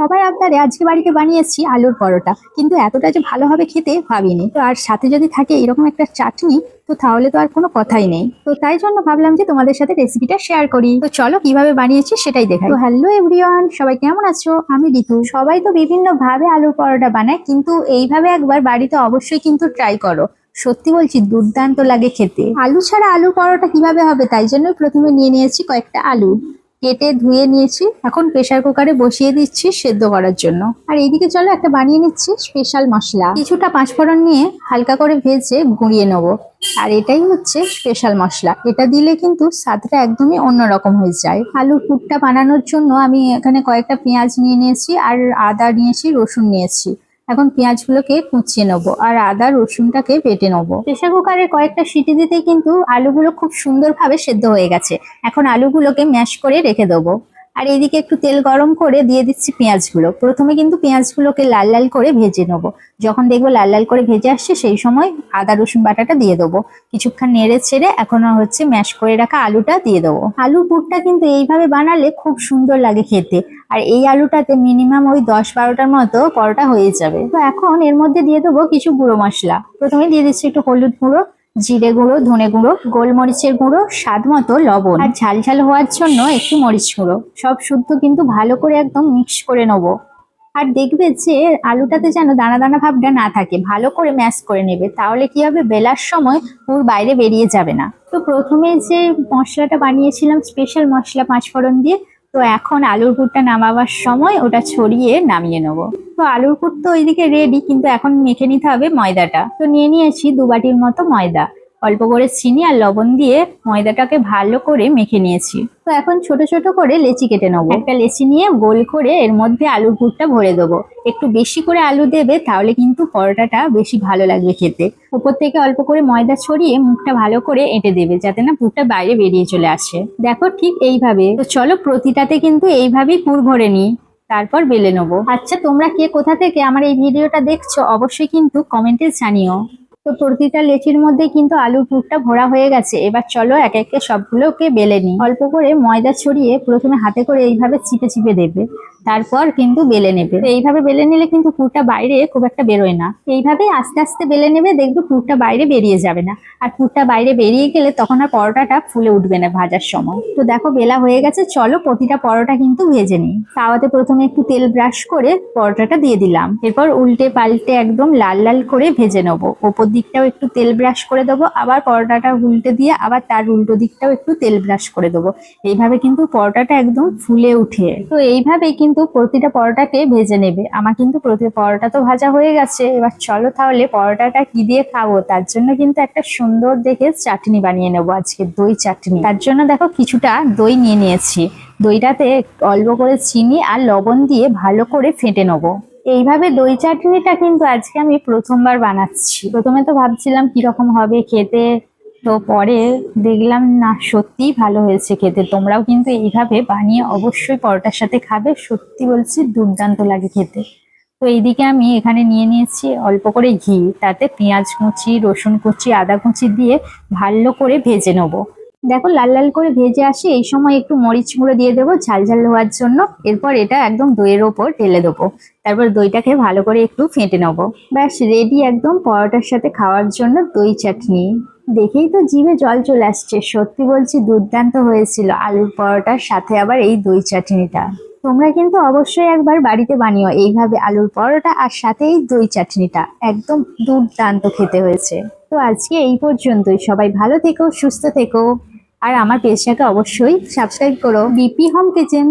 সবাই আবদারে আজকে বাড়িতে বানিয়েছি আলুর পরোটা, কিন্তু এতটা যে ভালো হবে খেতে ভাবিনি। তো আর সাথে যদি থাকে এরকম একটা চাটনি, তো তাহলে তো আর কোনো কথাই নেই। তো তাই জন্য ভাবলাম যে তোমাদের সাথে রেসিপিটা শেয়ার করি। তো চলো কিভাবে বানিয়েছি সেটাই দেখাই। তো হ্যালো এভরিওয়ান, সবাই কেমন আছো? আমি ঋতু। সবাই তো বিভিন্ন ভাবে আলুর পরোটা বানায়, কিন্তু এইভাবে একবার বাড়িতে অবশ্যই কিন্তু ট্রাই করো। সত্যি বলছি, দুর্দান্ত লাগে খেতে। আলু ছাড়া আলুর পরোটা কিভাবে হবে, তাই জন্য প্রথমে নিয়ে নিয়েছি কয়েকটা আলু, কেটে ধুয়ে নিয়েছি। এখন প্রেসার কুকারে বসিয়ে দিচ্ছি সেদ্ধ করার জন্য। আর এইদিকে চলো একটা বানিয়ে নিচ্ছি স্পেশাল মশলা। কিছুটা পাঁচফোড়ন নিয়ে হালকা করে ভেজে গুঁড়িয়ে নেবো। আর এটাই হচ্ছে স্পেশাল মশলা, এটা দিলে কিন্তু স্বাদটা একদমই অন্যরকম হয়ে যায়। আলুর পুরটা বানানোর জন্য আমি এখানে কয়েকটা পেঁয়াজ নিয়ে নিয়েছি, আর আদা নিয়েছি, রসুন নিয়েছি। এখন পেঁয়াজগুলোকে কুচিয়ে নেবো আর আদা রসুনটাকে বেটে নেবো। প্রেসার কুকারে কয়েকটা সিটি দিতেই কিন্তু আলুগুলো খুব সুন্দরভাবে সেদ্ধ হয়ে গেছে। এখন আলুগুলোকে ম্যাশ করে রেখে দেবো। আর এইদিকে একটু তেল গরম করে দিয়ে দিচ্ছি পেঁয়াজগুলো। প্রথমে কিন্তু পেঁয়াজগুলোকে লাল লাল করে ভেজে নেবো। যখন দেখবো লাল লাল করে ভেজে আসছে, সেই সময় আদা রসুন বাটাটা দিয়ে দেবো। কিছুক্ষণ নেড়ে ছেড়ে এখন হচ্ছে ম্যাশ করে রাখা আলুটা দিয়ে দেবো। আলুর পুরটা কিন্তু এইভাবে বানালে খুব সুন্দর লাগে খেতে। আর এই আলুটাতে মিনিমাম ওই 10-12টার মতো পরোটা হয়ে যাবে। তো এখন এর মধ্যে দিয়ে দেবো কিছু গুঁড়ো মশলা। প্রথমে দিয়ে দিচ্ছি একটু হলুদ গুঁড়ো, জিরে গুঁড়ো, ধনে গুঁড়ো, গোলমরিচের গুঁড়ো, স্বাদ মতো লবণ, আর ঝাল ঝাল হওয়ার জন্য একটু মরিচ গুঁড়ো। সব শুদ্ধ কিন্তু ভালো করে একদম মিক্স করে নেবো। আর দেখবে যে আলুটাতে যেন দানা দানা ভাবটা না থাকে, ভালো করে ম্যাশ করে নেবে, তাহলে কি হবে, বেলার সময় পুর বাইরে বেরিয়ে যাবে না। তো প্রথমে যে মশলাটা বানিয়েছিলাম স্পেশাল মশলা পাঁচফোড়ন দিয়ে, তো এখন আলুর পুরটা নামাবার সময় ওটা ছড়িয়ে নামিয়ে নেবো। তো আলুর পুর তো ওইদিকে রেডি, কিন্তু এখন মেখে নিতে হবে ময়দাটা। তো নিয়ে নিয়েছি 2 বাটির মতো ময়দা। অল্প করে চিনি আর লবণ দিয়ে ময়দাটাকে ভালো করে মেখে নিয়েছি। তো এখন ছোট ছোট করে লেচি কেটে নেবো। একটা লেচি নিয়ে গোল করে এর মধ্যে আলুর পুরটা ভরে দেবো। একটু বেশি করে আলু দেবে, তাহলে কিন্তু পরোটাটা বেশি ভালো লাগবে খেতে। উপর থেকে অল্প করে ময়দা ছড়িয়ে মুখটা ভালো করে এঁটে দেবে, যাতে না পুরটা বাইরে বেরিয়ে চলে আসে। দেখো ঠিক এইভাবে। তো চলো প্রতিটাতে কিন্তু এইভাবেই পুর ভরে নিই, তারপর বেলে নেবো। আচ্ছা, তোমরা কে কোথা থেকে আমার এই ভিডিওটা দেখছো অবশ্যই কিন্তু কমেন্টে জানিও। তো প্রতিটা লেচির মধ্যে কিন্তু আলুর পুরটা ভরা হয়ে গেছে। এবার চলো এক একে সবগুলোকে বেলে নিই। অল্প করে ময়দা ছড়িয়ে প্রথমে হাতে করে এইভাবে চিপে চিপে দেবে, তারপর কিন্তু বেলে নেবে। তো এইভাবে বেলে নিলে কিন্তু পুরটা বাইরে খুব একটা বেরোয় না। এইভাবে আস্তে আস্তে বেলে নেবে, দেখবে পুরটা বাইরে বেরিয়ে যাবে না। আর পুরটা বাইরে বেরিয়ে গেলে তখন আর পরোটাটা ফুলে উঠবে না ভাজার সময়। তো দেখো বেলা হয়ে গেছে, চলো প্রতিটা পরোটা কিন্তু ভেজে নিই। তাওয়াতে প্রথমে একটু তেল ব্রাশ করে পরোটাটা দিয়ে দিলাম। এরপর উল্টে পাল্টে একদম লাল লাল করে ভেজে নেবো। ওপর দিকটাও একটু তেল ব্রাশ করে দেবো, আবার পরোটাটা উল্টে দিয়ে আবার তার উল্টো দিকটাও একটু তেল ব্রাশ করে দেবো। এইভাবে কিন্তু পরোটাটা একদম ফুলে উঠে। তো এইভাবে কিন্তু প্রতিটা পরোটাকে ভেজে নেবে। আমার কিন্তু প্রতি পরোটা তো ভাজা হয়ে গেছে। এবার চলো তাহলে পরোটাটা কি দিয়ে খাবো, তার জন্য কিন্তু একটা সুন্দর দেখে চাটনি বানিয়ে নেবো আজকে, দই চাটনি। তার জন্য দেখো কিছুটা দই নিয়ে নিয়েছি। দইটাতে অল্প করে চিনি আর লবণ দিয়ে ভালো করে ফেটে নেবো। এইভাবে দই চাটনিটা কিন্তু আজকে আমি প্রথমবার বানাচ্ছি। প্রথমে তো ভাবছিলাম কিরকম হবে খেতে, তো পরে দেখলাম না, সত্যিই ভালো হয়েছে খেতে। তোমরাও কিন্তু এইভাবে বানিয়ে অবশ্যই পরোটার সাথে খাবে, সত্যি বলছি দুর্দান্ত লাগে খেতে। তো এইদিকে আমি এখানে নিয়ে নিয়েছি অল্প করে ঘি, তাতে পেঁয়াজ কুচি, রসুন কুচি, আদা কুচি দিয়ে ভালো করে ভেজে নেবো। দেখো লাল লাল করে ভেজে আসি, এই সময় একটু মরিচ গুঁড়ো দিয়ে দেবো ঝাল ঝাল হওয়ার জন্য। এরপর এটা একদম দইয়ের ওপর ঢেলে দেবো। তারপর দইটাকে ভালো করে একটু ফেটে নেবো। ব্যাস রেডি একদম পরোটার সাথে খাওয়ার জন্য দই চাটনি। দেখেই তো জিভে জল চলে আসছে, সত্যি বলছি দুর্দান্ত হয়েছিল আলুর পরোটার সাথে আবার এই দই চাটনিটা। তোমরা কিন্তু অবশ্যই একবার বাড়িতে বানিও এইভাবে আলুর পরোটা, আর সাথে এই দই চাটনিটা একদম দুর্দান্ত খেতে হয়েছে। তো আজকে এই পর্যন্তই, সবাই ভালো থেকো, সুস্থ থেকো। আর আমার পেজটাকে অবশ্যই সাবস্ক্রাইব করো, বিপি হোম কিচেন।